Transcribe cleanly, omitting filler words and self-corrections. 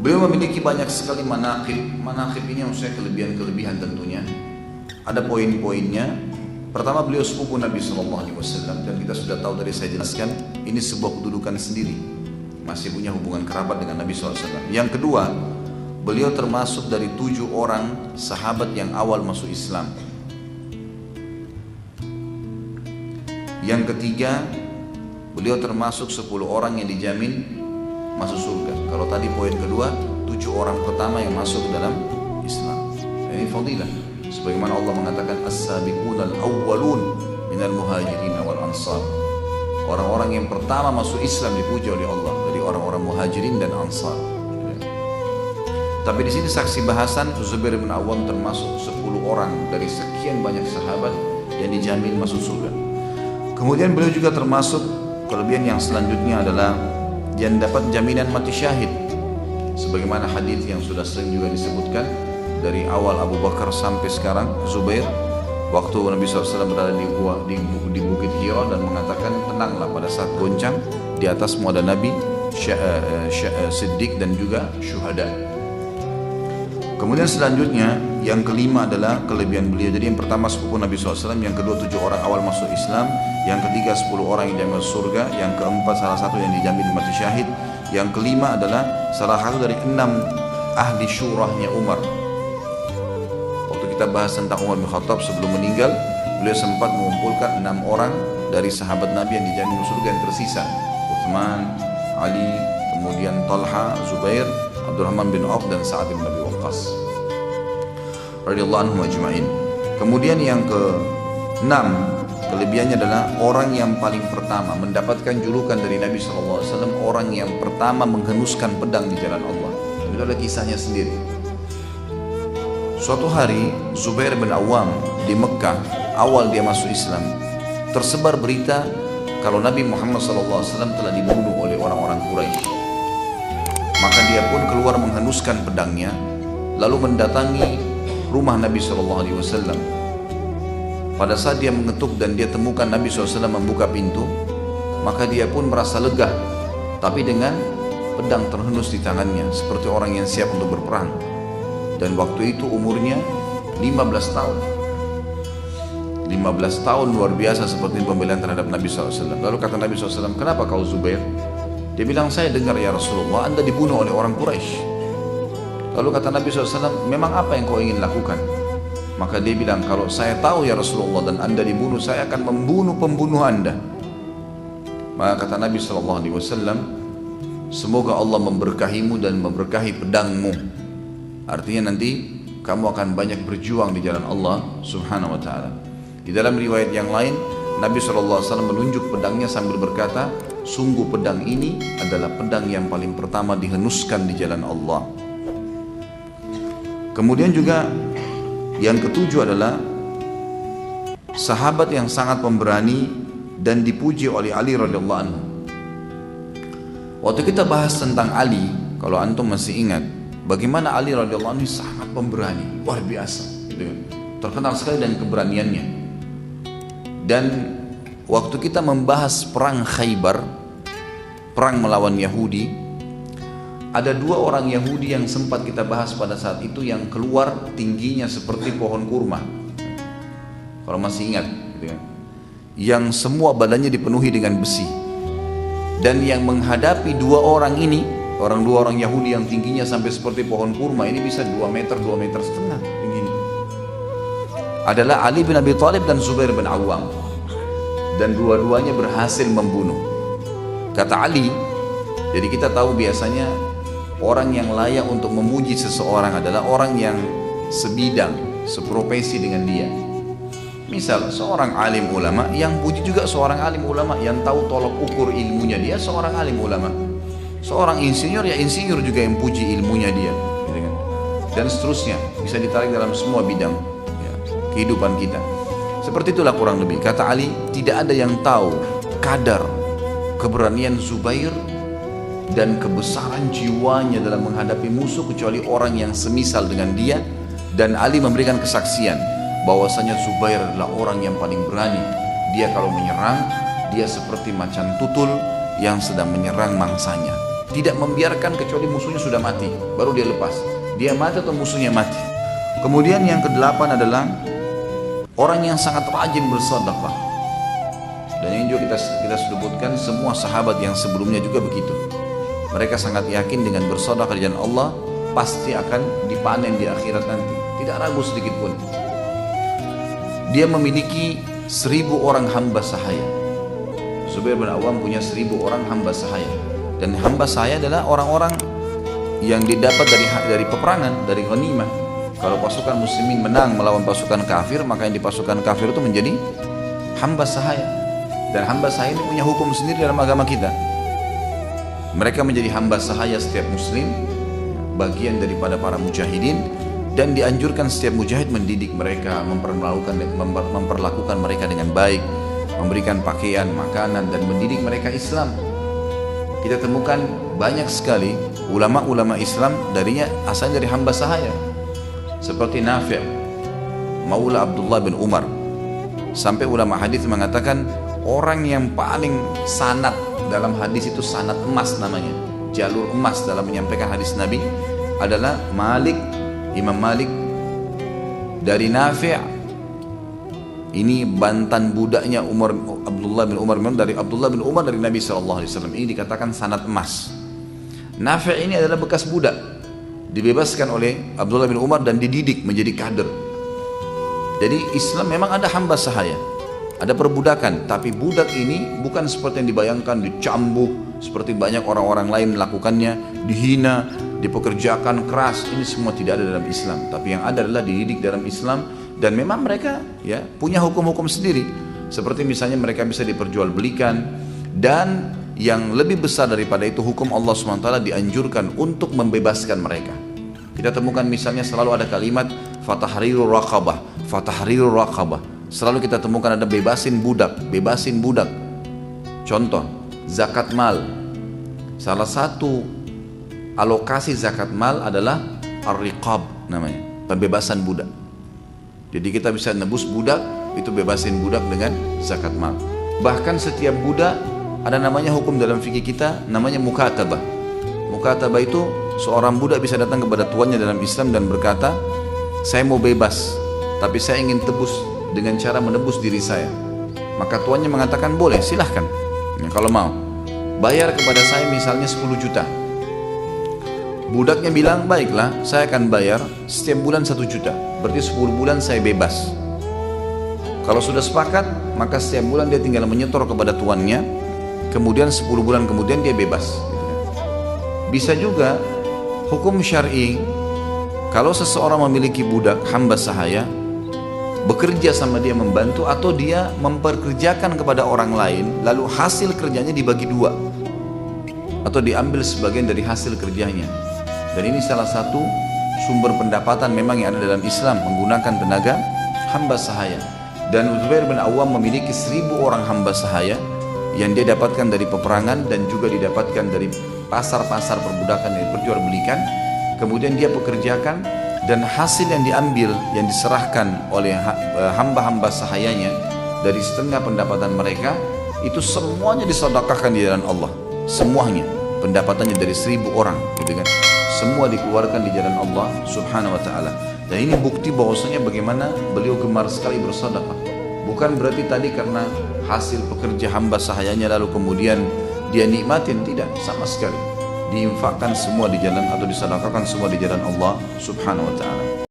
Beliau memiliki banyak sekali manaqib. Manaqib ini maksudnya kelebihan-kelebihan tentunya. Ada poin-poinnya. Pertama, beliau sepupu Nabi SAW, dan kita sudah tahu dari saya jelaskan, ini sebuah kedudukan sendiri. Masih punya hubungan kerabat dengan Nabi SAW. Yang kedua, beliau termasuk dari 7 orang sahabat yang awal masuk Islam. Yang ketiga, beliau termasuk 10 orang yang dijamin masuk surga. Kalau tadi poin kedua, 7 orang pertama yang masuk ke dalam Islam. Ini fadilah. Sebagaimana Allah mengatakan as-sabiqunal awwalun minal muhajirin wal ansar. Orang-orang yang pertama masuk Islam dipuji oleh Allah dari orang-orang muhajirin dan ansar. Tapi di sini saksi bahasan Zubair bin Awwam termasuk 10 orang dari sekian banyak sahabat yang dijamin masuk surga. Kemudian beliau juga termasuk kelebihan yang selanjutnya adalah yang dapat jaminan mati syahid, sebagaimana hadis yang sudah sering juga disebutkan dari awal Abu Bakar sampai sekarang Zubair, waktu Nabi SAW berada di Bukit Hira dan mengatakan tenanglah pada saat goncang, di atasmu ada Nabi, Siddiq dan juga syuhada. Kemudian selanjutnya yang kelima adalah kelebihan beliau. Jadi yang pertama sepupu Nabi SAW, yang kedua 7 orang awal masuk Islam, yang ketiga 10 orang yang dijamin masuk surga, yang keempat salah satu yang dijamin mati syahid, yang kelima adalah salah satu dari 6 ahli syurahnya Umar. Waktu kita bahas tentang Umar bin Khattab sebelum meninggal, beliau sempat mengumpulkan 6 orang dari sahabat Nabi yang dijamin masuk surga yang tersisa, Uthman, Ali, kemudian Talha, Zubair, Abdurrahman bin Auf dan Sa'ad bin Abi Waqqas radhiyallahu anhum ajma'in. Kemudian yang ke-6 kelebihannya adalah orang yang paling pertama mendapatkan julukan dari Nabi SAW, orang yang pertama menghenuskan pedang di jalan Allah. Itu adalah kisahnya sendiri. Suatu hari Zubair bin Awwam di Mekah, awal dia masuk Islam, tersebar berita kalau Nabi Muhammad SAW telah dibunuh oleh orang-orang Quraisy. Maka dia pun keluar menghenuskan pedangnya, lalu mendatangi rumah Nabi SAW. Pada saat dia mengetuk dan dia temukan Nabi SAW membuka pintu, maka dia pun merasa lega, tapi dengan pedang terhenus di tangannya, seperti orang yang siap untuk berperang. Dan waktu itu umurnya 15 tahun. 15 tahun luar biasa seperti pembelaan terhadap Nabi SAW. Lalu kata Nabi SAW, kenapa kau Zubair? Dia bilang, saya dengar ya Rasulullah, Anda dibunuh oleh orang Quraisy. Lalu kata Nabi SAW, memang apa yang kau ingin lakukan? Maka dia bilang, kalau saya tahu ya Rasulullah dan Anda dibunuh, saya akan membunuh pembunuh Anda. Maka kata Nabi SAW, semoga Allah memberkahimu dan memberkahi pedangmu. Artinya nanti kamu akan banyak berjuang di jalan Allah Subhanahu wa ta'ala. Di dalam riwayat yang lain, Nabi SAW menunjuk pedangnya sambil berkata, sungguh pedang ini adalah pedang yang paling pertama dihenuskan di jalan Allah. Kemudian juga yang ketujuh adalah sahabat yang sangat pemberani dan dipuji oleh Ali radhiyallahu anhu. Waktu kita bahas tentang Ali, kalau antum masih ingat, bagaimana Ali radhiyallahu anhu sangat pemberani, luar biasa, gitu kan? Terkenal sekali dengan keberaniannya. Dan waktu kita membahas perang Khaybar, perang melawan Yahudi, ada 2 orang Yahudi yang sempat kita bahas pada saat itu yang keluar tingginya seperti pohon kurma. Kalau masih ingat, gitu kan? Yang semua badannya dipenuhi dengan besi. Dan yang menghadapi 2 orang ini, 2 orang Yahudi yang tingginya sampai seperti pohon kurma, ini bisa 2 meter, 2 meter setengah tingginya, adalah Ali bin Abi Thalib dan Zubair bin Awwam. Dan dua-duanya berhasil membunuh. Kata Ali, jadi kita tahu biasanya orang yang layak untuk memuji seseorang adalah orang yang sebidang, seprofesi dengan dia. Misal seorang alim ulama yang puji juga seorang alim ulama yang tahu tolok ukur ilmunya dia seorang alim ulama. Seorang insinyur ya insinyur juga yang puji ilmunya dia, gitu kan? Dan seterusnya bisa ditarik dalam semua bidang ya, kehidupan kita. Seperti itulah kurang lebih. Kata Ali, tidak ada yang tahu kadar keberanian Zubair dan kebesaran jiwanya dalam menghadapi musuh kecuali orang yang semisal dengan dia. Dan Ali memberikan kesaksian bahwasanya Zubair adalah orang yang paling berani. Dia kalau menyerang, dia seperti macan tutul yang sedang menyerang mangsanya. tidak membiarkan kecuali musuhnya sudah mati, baru dia lepas. Dia mati atau musuhnya mati. Kemudian yang kedelapan adalah orang yang sangat rajin bersedekah. Dan ini juga kita sebutkan semua sahabat yang sebelumnya juga begitu. Mereka sangat yakin dengan bersedekah di jalan Allah pasti akan dipanen di akhirat nanti. Tidak ragu sedikit pun. Dia memiliki 1000 orang hamba sahaya. Zubair bin Awam punya 1000 orang hamba sahaya. Dan hamba sahaya adalah orang-orang yang didapat dari peperangan, dari ghanimah. Kalau pasukan muslimin menang melawan pasukan kafir, maka yang di pasukan kafir itu menjadi hamba sahaya. Dan hamba sahaya ini punya hukum sendiri dalam agama kita. Mereka menjadi hamba sahaya setiap muslim, bagian daripada para mujahidin, dan dianjurkan setiap mujahid mendidik mereka, memperlakukan mereka dengan baik, memberikan pakaian, makanan, dan mendidik mereka Islam. Kita temukan banyak sekali ulama-ulama Islam asalnya dari hamba sahaya, seperti Nafi', Maula Abdullah bin Umar. Sampai ulama hadis mengatakan orang yang paling sanad dalam hadis itu sanad emas namanya, jalur emas dalam menyampaikan hadis Nabi adalah Imam Malik dari Nafi'. Ini bantan budaknya Abdullah bin Umar dari Abdullah bin Umar dari Nabi SAW. Ini dikatakan sanad emas. Nafi' ini adalah bekas budak, dibebaskan oleh Abdullah bin Umar dan dididik menjadi kader. Jadi Islam memang ada hamba sahaya, ada perbudakan, tapi budak ini bukan seperti yang dibayangkan, dicambuk seperti banyak orang-orang lain melakukannya, dihina, dipekerjakan keras. Ini semua tidak ada dalam Islam, tapi yang ada adalah dididik dalam Islam. Dan memang mereka ya punya hukum-hukum sendiri, seperti misalnya mereka bisa diperjualbelikan, dan yang lebih besar daripada itu hukum Allah SWT dianjurkan untuk membebaskan mereka. Kita temukan misalnya selalu ada kalimat fatahrirur raqabah, fatahrirur raqabah. Selalu kita temukan ada bebasin budak, bebasin budak. Contoh, zakat mal. Salah satu alokasi zakat mal adalah ar-riqab namanya, pembebasan budak. Jadi kita bisa nebus budak, itu bebasin budak dengan zakat mal. Bahkan setiap budak ada namanya hukum dalam fikih kita, namanya mukatabah. Mukatabah itu seorang budak bisa datang kepada tuannya dalam Islam dan berkata, saya mau bebas, tapi saya ingin tebus dengan cara menebus diri saya. Maka tuannya mengatakan boleh, silahkan ya, kalau mau bayar kepada saya misalnya 10 juta. Budaknya bilang, baiklah, saya akan bayar setiap bulan 1 juta. Berarti 10 bulan saya bebas. Kalau sudah sepakat, maka setiap bulan dia tinggal menyetor kepada tuannya. Kemudian 10 bulan kemudian dia bebas. Bisa juga hukum syar'i, kalau seseorang memiliki budak hamba sahaya, bekerja sama dia, membantu, atau dia memperkerjakan kepada orang lain, lalu hasil kerjanya dibagi 2 atau diambil sebagian dari hasil kerjanya. Dan ini salah satu sumber pendapatan memang yang ada dalam Islam, menggunakan tenaga hamba sahaya. Dan Zubair bin Awam memiliki 1000 orang hamba sahaya yang dia dapatkan dari peperangan dan juga didapatkan dari pasar-pasar perbudakan yang diperjualbelikan. Kemudian dia pekerjakan, dan hasil yang diambil, yang diserahkan oleh hamba-hamba sahayanya dari setengah pendapatan mereka, itu semuanya disedekahkan di jalan Allah. Semuanya, pendapatannya dari 1000 orang, gitu kan? Semua dikeluarkan di jalan Allah Subhanahu wa ta'ala. Dan ini bukti bahwasanya bagaimana beliau gemar sekali bersedekah. Bukan berarti tadi karena hasil pekerja hamba sahayanya lalu kemudian dia nikmatin, tidak, sama sekali. Diinfakkan semua di jalan atau disedekahkan semua di jalan Allah Subhanahu wa ta'ala.